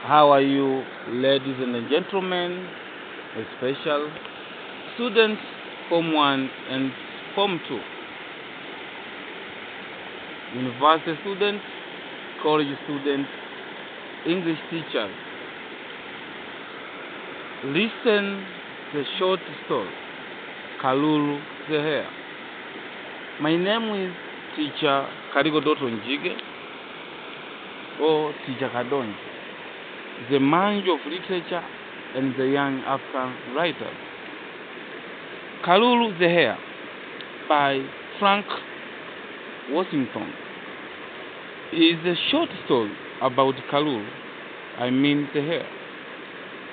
How are you, ladies and gentlemen, special students, Form 1 and Form 2, university students, college students, English teachers? Listen to the short story, Kalulu, the Hare. My name is Teacher Kaligo Dotto Njige, or Teacher Kadonji, the Manju of Literature and the Young African Writer. Kalulu the Hare by Frank Worthington is a short story about Kalulu, the hare.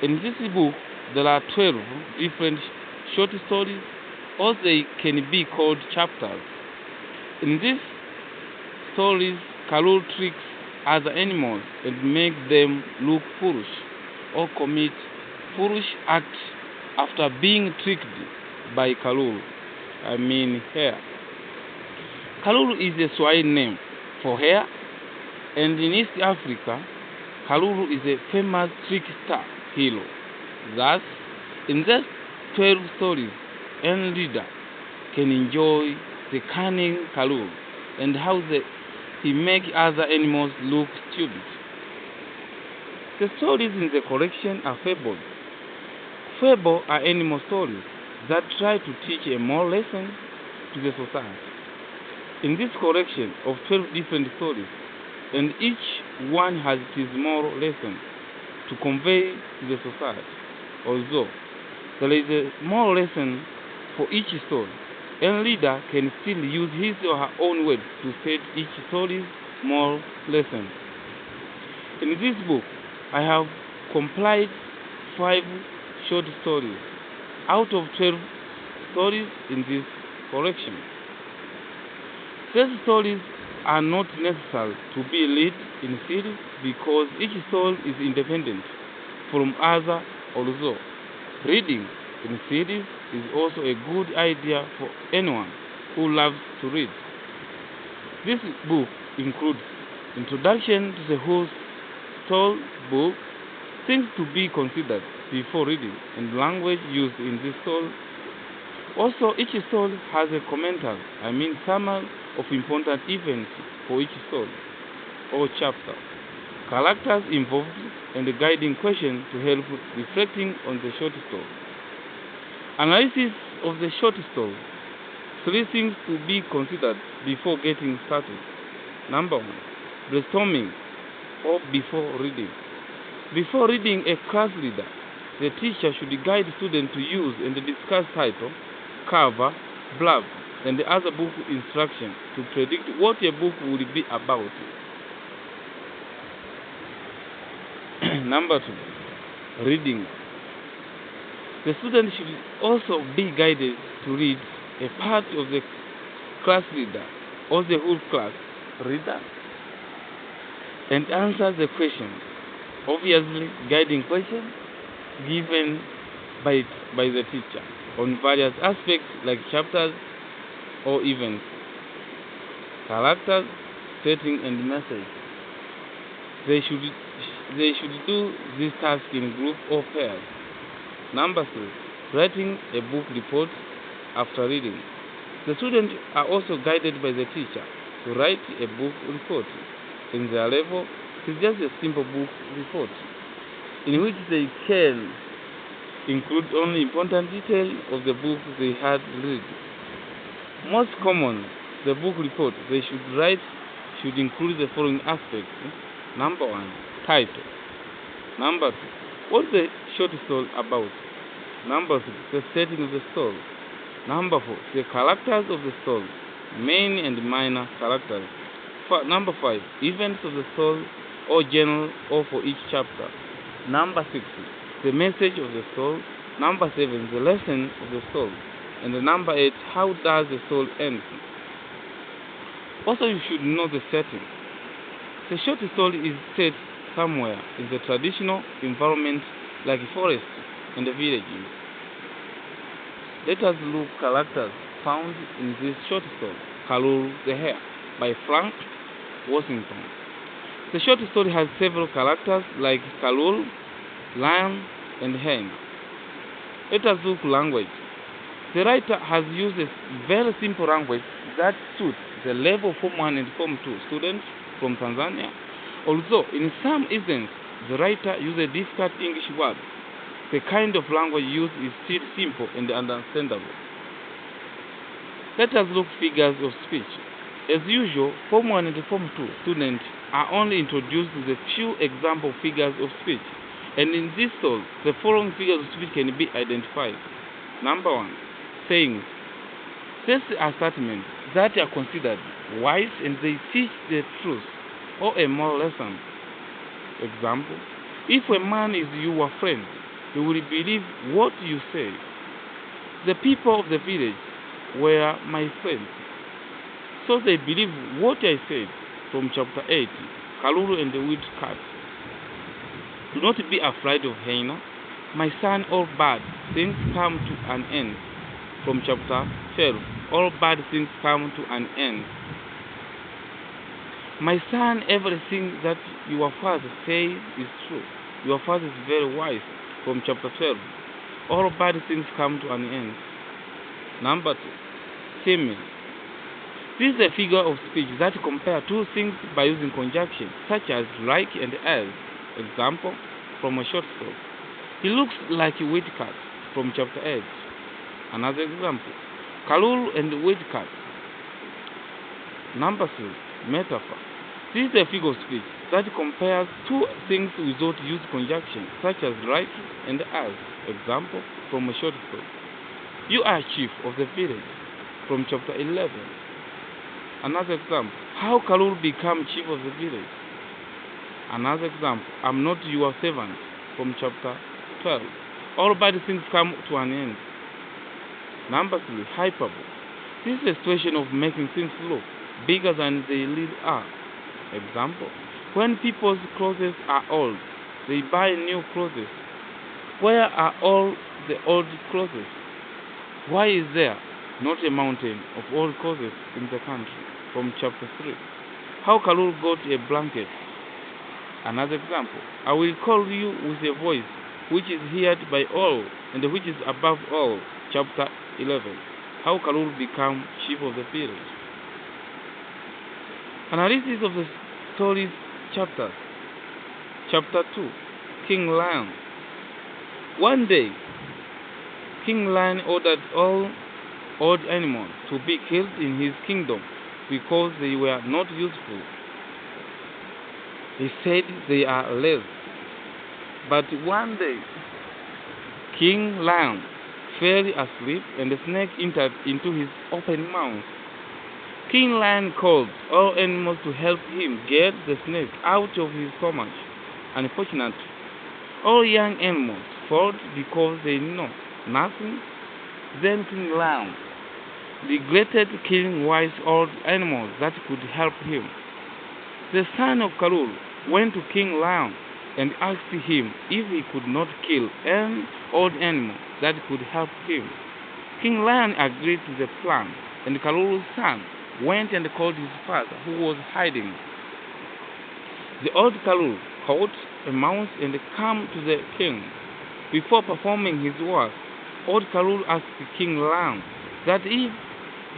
In this book, there are 12 different short stories, or they can be called chapters. In these stories, Kalulu tricks other animals and makes them look foolish or commit foolish acts after being tricked by Kalulu, hare. Kalulu is a Swahili name for hare, and in East Africa, Kalulu is a famous trickster hero. Thus, in these 12 stories, any reader can enjoy the cunning Kalulu and how he makes other animals look stupid. The stories in the collection are fables. Fables are animal stories that try to teach a moral lesson to the society. In this collection of 12 different stories, and each one has its moral lesson to convey to the society. Although there is a moral lesson for each story, any reader can still use his or her own words to state each story's moral lesson. In this book, I have compiled 5 short stories out of 12 stories in this collection. These stories are not necessary to be read in series because each story is independent from other. Also, reading in series is also a good idea for anyone who loves to read. This book includes introduction to the whole story book, things to be considered before reading, and language used in this story. Also, each story has a commentary, summary of important events for each story or chapter, characters involved, and a guiding question to help reflecting on the short story. Analysis of the short story. 3 things to be considered before getting started. Number 1, brainstorming or before reading. Before reading, a class reader, the teacher should guide students to use and discuss title, cover, blurb, and the other book instructions to predict what a book will be about. Number 2, reading. The student should also be guided to read a part of the class reader or the whole class reader and answer the question. Obviously, guiding questions given by the teacher on various aspects like chapters or events, characters, setting, and message. They should do this task in group or pairs. Number 3, writing a book report after reading. The students are also guided by the teacher to write a book report. In their level, it is just a simple book report in which they can include only important details of the book they had read. Most common, the book report they should write should include the following aspects. Number 1, title. Number 2, what's the short story about? Number 3, the setting of the story. Number 4, the characters of the story, main and minor characters. Number 5, events of the story or general or for each chapter. Number 6, the message of the story. Number 7, the lesson of the story. And number 8, how does the story end? Also, you should know the setting. The short story is set somewhere in the traditional environment like a forest and the villages. Let us look characters found in this short story, Kalulu the Hare, by Frank Worthington. The short story has several characters like Kalulu, lion, and hen. Let us look language. The writer has used a very simple language that suits the level of Form 1 and Form 2 students from Tanzania. Although in some instances the writer uses difficult English words, the kind of language used is still simple and understandable. Let us look figures of speech. As usual, Form 1 and Form 2 students are only introduced to the few example figures of speech, and in this story, the following figures of speech can be identified. Number 1. Sayings. These are statements that are considered wise and they teach the truth or a moral lesson. Example: if a man is your friend, he will believe what you say. The people of the village were my friends, so they believed what I said. From chapter 8, Kalulu and the Wild Cat. Do not be afraid of hyena, my son. All bad things come to an end. From chapter 12, all bad things come to an end. My son, everything that your father says is true. Your father is very wise. From chapter 12, all bad things come to an end. Number 2, simile. This is a figure of speech that compares two things by using conjunction, such as like and as. Example from a short story: he looks like a wet cat. From chapter 8. Another example: Kalulu and the wet cat. Number 3, metaphor. This is a figure of speech that compares two things without using conjunction, such as like and as. Example from a short story: you are chief of the village. From chapter 11. Another example: how Kalulu became chief of the village. Another example: I'm not your servant. From chapter 12. All bad things come to an end. Number 3, hyperbole. This is a situation of making things look bigger than they really are. Example: when people's clothes are old, they buy new clothes. Where are all the old clothes? Why is there not a mountain of old clothes in the country? From chapter 3. How Kalulu got a blanket. Another example: I will call you with a voice which is heard by all and which is above all. Chapter 11. How Kalulu became chief of the village. Analysis of the story's chapters. Chapter 2. King Lion. One day, King Lion ordered all old animals to be killed in his kingdom because they were not useful. He said they are lazy. But one day, King Lion fell asleep and a snake entered into his open mouth. King Lion called all animals to help him get the snake out of his stomach. Unfortunately, all young animals fought because they know nothing. Then King Lion regretted killing wise old animals that could help him. The son of Kalulu went to King Lion and asked him if he could not kill an old animal that could help him. King Lion agreed to the plan, and Kalulu's son went and called his father, who was hiding. The old Kalulu caught a mouse and came to the king. Before performing his work, old Kalulu asked King Lion that if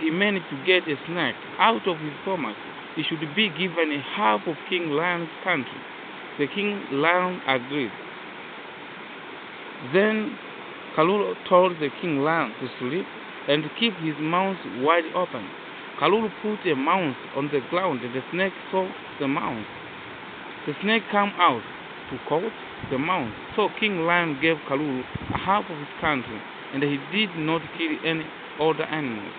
he managed to get a snake out of his stomach, he should be given a half of King Lion's country. The King Lion agreed. Then Kalulu told the King Lion to sleep and keep his mouth wide open. Kalulu put a mouse on the ground and the snake saw the mouse. The snake came out to catch the mouse. So King Lion gave Kalulu a half of his country, and he did not kill any other animals.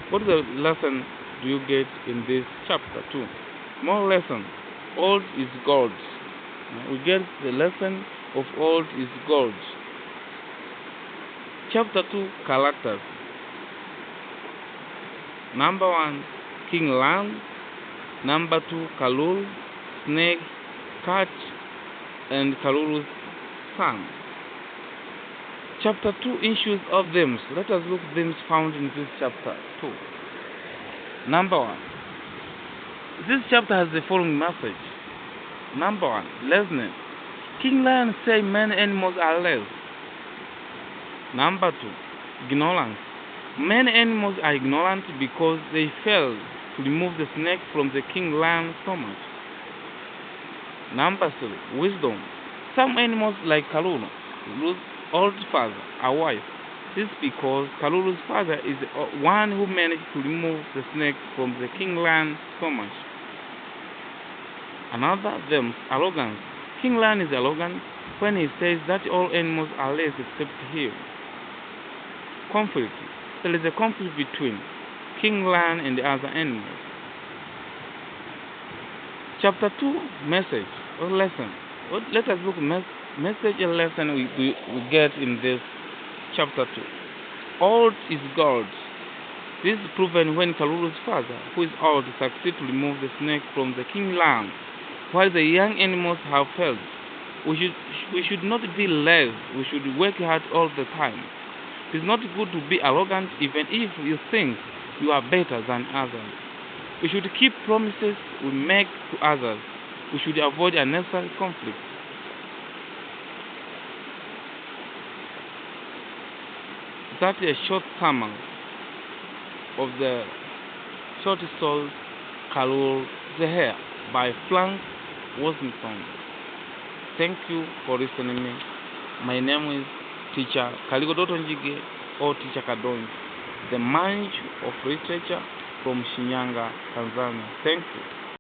What is the lesson do you get in this chapter 2? More lesson. Old is gold. We get the lesson of old is gold. Chapter 2, characters. Number 1, King Lion. Number 2, Kalulu, snake, cat, and Kalulu's son. Chapter 2 issues of themes. Let us look at themes found in this chapter 2. Number 1. This chapter has the following message. Number 1, laziness. King Lion says many animals are lazy. Number 2, ignorance. Many animals are ignorant because they failed to remove the snake from the king lion's stomach. Number 3, wisdom. Some animals like Kalulu lose old father or wife. This is because Kalulu's father is the one who managed to remove the snake from the king lion's stomach. Another of them, arrogance. King Lion is arrogant when he says that all animals are less except him. Conflict. There is a conflict between King Lion and the other animals. Chapter 2, message or lesson. Let us look at message and lesson we get in this chapter 2. Old is gold. This is proven when Kalulu's father, who is old, succeeds to remove the snake from the king lion, while the young animals have failed. We should not be lazy. We should work hard all the time. It is not good to be arrogant even if you think you are better than others. We should keep promises we make to others. We should avoid unnecessary conflict. That is a short summary of the short story Kalulu the Hare by Frank Worthington. Thank you for listening to me. My name is Teacher Kaligo Dotto Njige or Teacher Kadonji, the Manju of Literature from Shinyanga, Tanzania. Thank you.